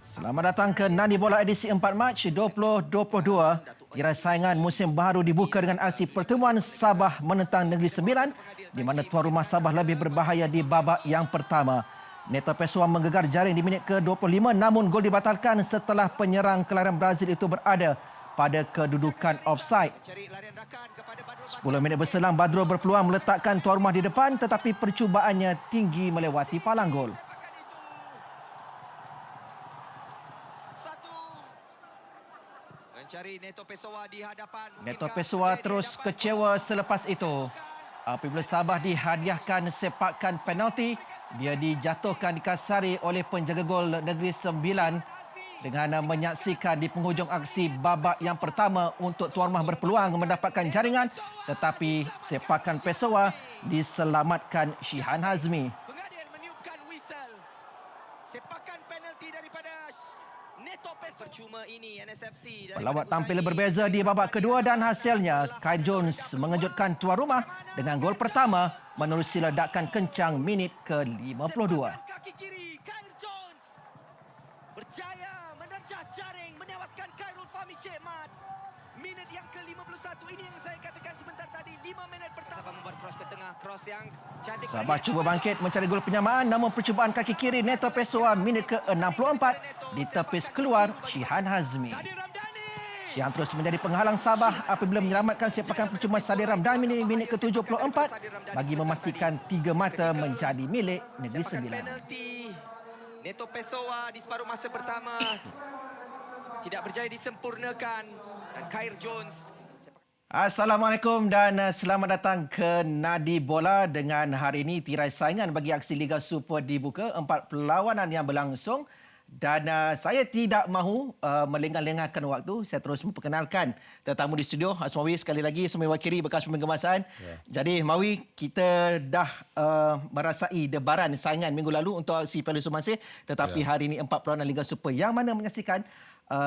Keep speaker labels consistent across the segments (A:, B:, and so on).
A: Selamat datang ke Nadi Bola edisi 4 Mac 2022. Tirai saingan musim baru dibuka dengan aksi pertemuan Sabah menentang Negeri Sembilan di mana tuan rumah Sabah lebih berbahaya di babak yang pertama. Neto Pessoa menggegar jaring di minit ke-25 namun gol dibatalkan setelah penyerang kelahiran Brazil itu berada pada kedudukan offside. 10 minit berselang Badrul berpeluang meletakkan tuan rumah di depan tetapi percubaannya tinggi melewati palang gol. Neto Pessoa terus kecewa selepas itu. Apabila Sabah dihadiahkan sepakan penalti, dia dijatuhkan dikasari oleh penjaga gol Negeri Sembilan dengan menyaksikan di penghujung aksi babak yang pertama untuk tuan rumah berpeluang mendapatkan jaringan tetapi sepakan Pessoa diselamatkan Shihan Hazmi. Sepakan penalti daripada Neto Pessoa. Percuma ini NSFC. Pelawat tampil berbeza di babak kedua dan hasilnya Kai Jones mengejutkan tuan rumah dengan gol pertama menerusi ledakan kencang minit ke-52. Kaki kiri Kai Jones berjaya menerjah jaring menewaskan Khairul Fahmi Shekmat. Minit yang ke-51 ini yang saya katakan sebentar tadi, 5 minit pertama. Sabah membuat cross ke tengah, cross yang cantik. Sabah cuba bangkit mencari gol penyamaan namun percubaan kaki kiri Neto Pessoa minit ke-64 ditepis keluar Shihan Hazmi. Yang terus menjadi penghalang Sabah apabila menyelamatkan sepakan percubaan Sadir Ramdhani minit ke-74 bagi memastikan 3 mata menjadi milik Negeri Sembilan. Neto Pessoa di separuh masa pertama tidak berjaya disempurnakan. Dan Kai Jones. Assalamualaikum dan selamat datang ke Nadi Bola. Dengan hari ini tirai saingan bagi aksi Liga Super dibuka, 4 perlawanan yang berlangsung dan saya tidak mahu melengah-lengahkan waktu. Saya terus memperkenalkan tetamu di studio, Asmawi sekali lagi Asmawi Wakiri bekas pengemasan. Jadi Mawi, kita dah merasai debaran saingan minggu lalu untuk aksi Piala Sumansih tetapi hari ini 4 perlawanan Liga Super yang mana menyaksikan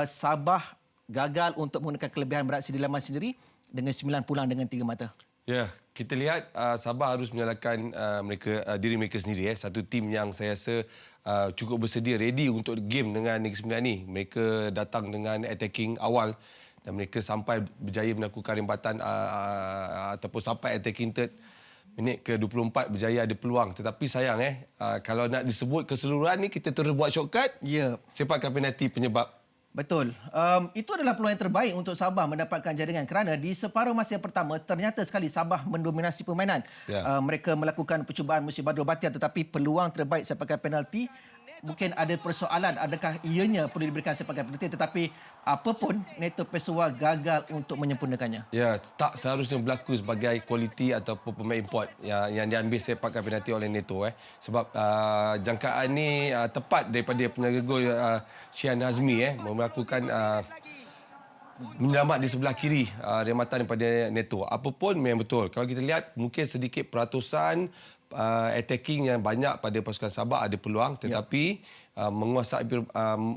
A: Sabah gagal untuk menggunakan kelebihan beraksi di laman sendiri dengan 9 pulang dengan 3 mata.
B: Ya, kita lihat Sabah harus menyalahkan diri mereka sendiri. Satu tim yang saya rasa cukup bersedia, ready untuk game dengan Negeri Sembilan ni. Mereka datang dengan attacking awal dan mereka sampai berjaya melakukan rempatan ataupun sampai attacking third. Minit ke-24 berjaya ada peluang. Tetapi sayang kalau nak disebut keseluruhan ni kita terus buat shortcut. Sepakan penalti penyebab.
A: Betul. Itu adalah peluang yang terbaik untuk Sabah mendapatkan jaringan kerana di separuh masa yang pertama ternyata sekali Sabah mendominasi permainan. Mereka melakukan percubaan musim Badrul Batiar tetapi peluang terbaik sepakan penalti. Mungkin ada persoalan adakah ianya perlu diberikan sepakan penalti tetapi apapun Neto Pessoa gagal untuk menyempurnakannya.
B: Ya, tak seharusnya berlaku sebagai kualiti ataupun pemain import yang diambil sepakan penalti oleh Neto. Sebab jangkaan ni tepat daripada penjaga gol Shihan Hazmi melakukan menyelamat di sebelah kiri rematan daripada Neto. Apapun memang betul. Kalau kita lihat mungkin sedikit peratusan attacking yang banyak pada pasukan Sabah ada peluang tetapi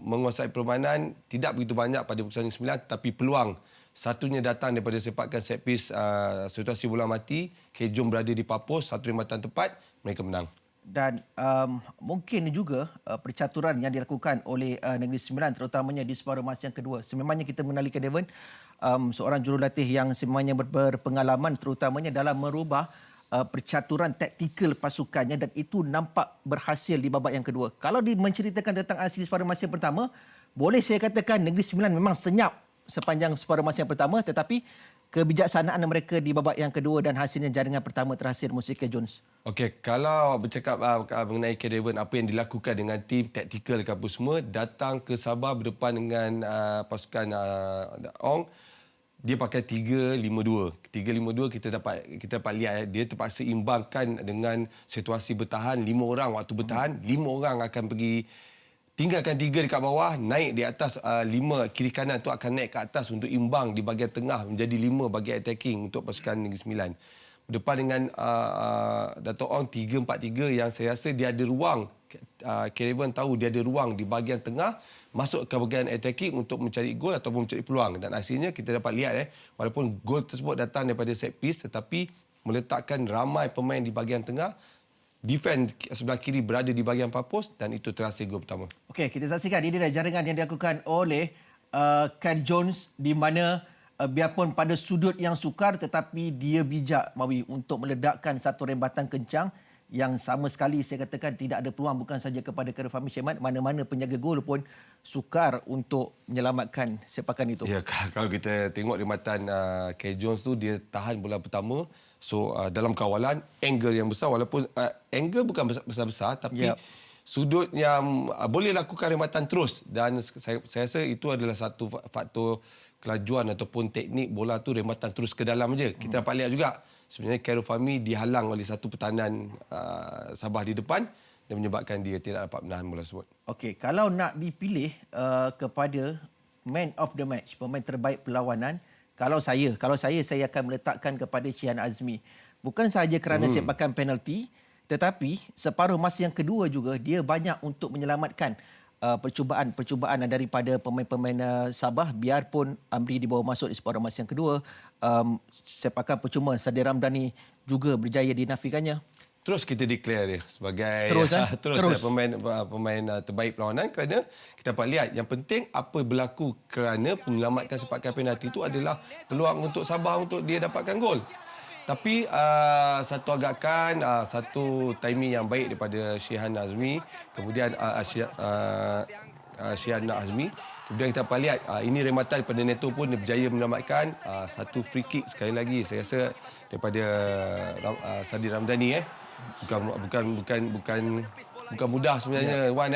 B: menguasai permainan tidak begitu banyak pada pasukan Sembilan tapi peluang satunya datang daripada sepakan set piece situasi bola mati. Kejom berada di papus, satu rematan tepat, mereka menang.
A: Dan mungkin juga percaturan yang dilakukan oleh Negeri Sembilan terutamanya di separuh masa yang kedua. Sememangnya kita mengenali Devon seorang jurulatih yang sememangnya berpengalaman terutamanya dalam merubah percaturan taktikal pasukannya dan itu nampak berhasil di babak yang kedua. Kalau menceritakan tentang aksi di separuh masa yang pertama, boleh saya katakan Negeri Sembilan memang senyap sepanjang separuh masa yang pertama tetapi kebijaksanaan mereka di babak yang kedua dan hasilnya jaringan pertama terhasil musim Kai Jones.
B: Okey, kalau bercakap mengenai Kai Devon, apa yang dilakukan dengan tim taktikal ke apa semua, datang ke Sabah berdepan dengan pasukan Ong, dia pakai 3-5-2. 3-5-2 kita dapat lihat dia terpaksa imbangkan dengan situasi bertahan 5 orang waktu bertahan, 5 orang akan pergi tinggalkan 3 dekat bawah, naik di atas 5 kiri kanan tu akan naik ke atas untuk imbang di bahagian tengah menjadi 5 bagi attacking untuk pasukan Negeri Sembilan. Berdepan dengan Dato' Ong 3-4-3 yang saya rasa dia ada ruang. Keravan tahu dia ada ruang di bahagian tengah masuk ke bahagian attacking untuk mencari gol ataupun mencari peluang dan hasilnya kita dapat lihat walaupun gol tersebut datang daripada set piece tetapi meletakkan ramai pemain di bahagian tengah defend sebelah kiri berada di bahagian far post dan itu terhasil gol pertama.
A: Okey, kita saksikan ini adalah jaringan yang dilakukan oleh Kyle Jones di mana biarpun pada sudut yang sukar tetapi dia bijak Mawi untuk meledakkan satu rembatan kencang yang sama sekali saya katakan tidak ada peluang bukan saja kepada Khairul Fahmi Syahmat, mana-mana penjaga gol pun sukar untuk menyelamatkan sepakan itu.
B: Ya, kalau kita tengok rembatan Kyle Jones tu dia tahan bola pertama. So dalam kawalan angle yang besar walaupun angle bukan besar-besar tapi sudut yang boleh lakukan rembatan terus dan saya rasa itu adalah satu faktor kelajuan ataupun teknik bola tu rembatan terus ke dalam je. Kita dapat lihat juga sebenarnya Khairul Fahmi dihalang oleh satu pertahanan Sabah di depan dan menyebabkan dia tidak dapat menahan bola tersebut.
A: Okey, kalau nak dipilih kepada man of the match, pemain terbaik perlawanan, kalau saya akan meletakkan kepada Shihan Azmi. Bukan sahaja kerana sepakan penalti, tetapi separuh masa yang kedua juga dia banyak untuk menyelamatkan percubaan daripada pemain-pemain Sabah biarpun Amri dibawa masuk di separuh masa yang kedua. Sepakan percuma Sadir Ramdhani juga berjaya dinafikannya.
B: Terus kita declare dia sebagai
A: terus.
B: Pemain terbaik perlawanan kerana kita dapat lihat yang penting apa berlaku kerana menyelamatkan sepakan penalti itu adalah peluang untuk Sabah untuk dia dapatkan gol. Tapi satu agakan, satu timing yang baik daripada Shihan Azmi, kemudian Shihan Azmi. Kemudian kita dapat lihat ini rembatan daripada Neto pun dia berjaya menyelamatkan satu free kick sekali lagi saya rasa daripada Sadir Ramdhani bukan mudah sebenarnya Wan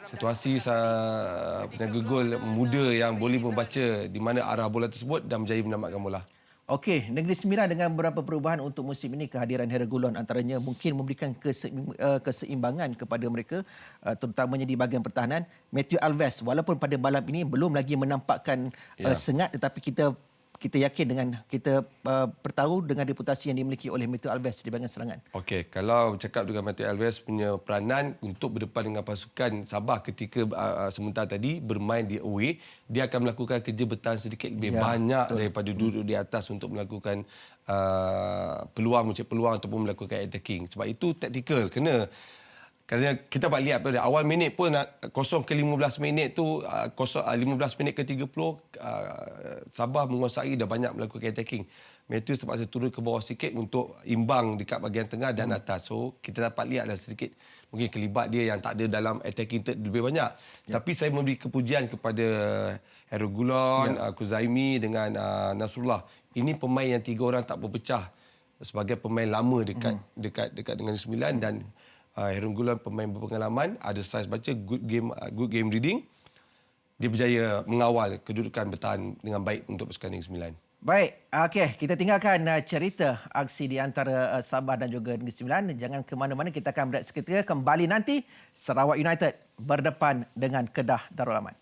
B: situasi penjaga gol muda yang boleh membaca di mana arah bola tersebut dan berjaya menyelamatkan bola.
A: Okey, Negeri Sembilan dengan beberapa perubahan untuk musim ini, kehadiran Hairul Gulon antaranya mungkin memberikan keseimbangan kepada mereka terutamanya di bahagian pertahanan. Matthew Alves walaupun pada malam ini belum lagi menampakkan sengat tetapi kita yakin dengan kita bertahu dengan reputasi yang dimiliki oleh Matthew Alves di bahagian serangan.
B: Okey, kalau bercakap dengan Matthew Alves punya peranan untuk berdepan dengan pasukan Sabah ketika sementara tadi bermain di away, dia akan melakukan kerja bertahan sedikit lebih banyak daripada duduk di atas untuk melakukan mencari peluang ataupun melakukan attacking. Sebab itu taktikal kerana kita dapat lihat pada awal minit pun 0 ke 15 minit tu 15 minit ke 30 Sabah menguasai dah banyak melakukan attacking. Matthews terpaksa turun ke bawah sikit untuk imbang dekat bahagian tengah dan atas. So kita dapat lihatlah sedikit mungkin kelibat dia yang tak ada dalam attacking lebih banyak. Tapi saya memberi kepujian kepada Hairul Gulon, Kuzaimi dengan Nasrullah. Ini pemain yang 3 orang tak berpecah sebagai pemain lama dekat dengan Sembilan dan Hairul Gulon pemain berpengalaman, ada saiz baca, good game reading. Dia berjaya mengawal kedudukan bertahan dengan baik untuk pasukan Negeri Sembilan.
A: Baik, okey, kita tinggalkan cerita aksi di antara Sabah dan juga Negeri Sembilan. Jangan ke mana-mana, kita akan berehat seketika kembali nanti. Sarawak United berdepan dengan Kedah Darul Aman.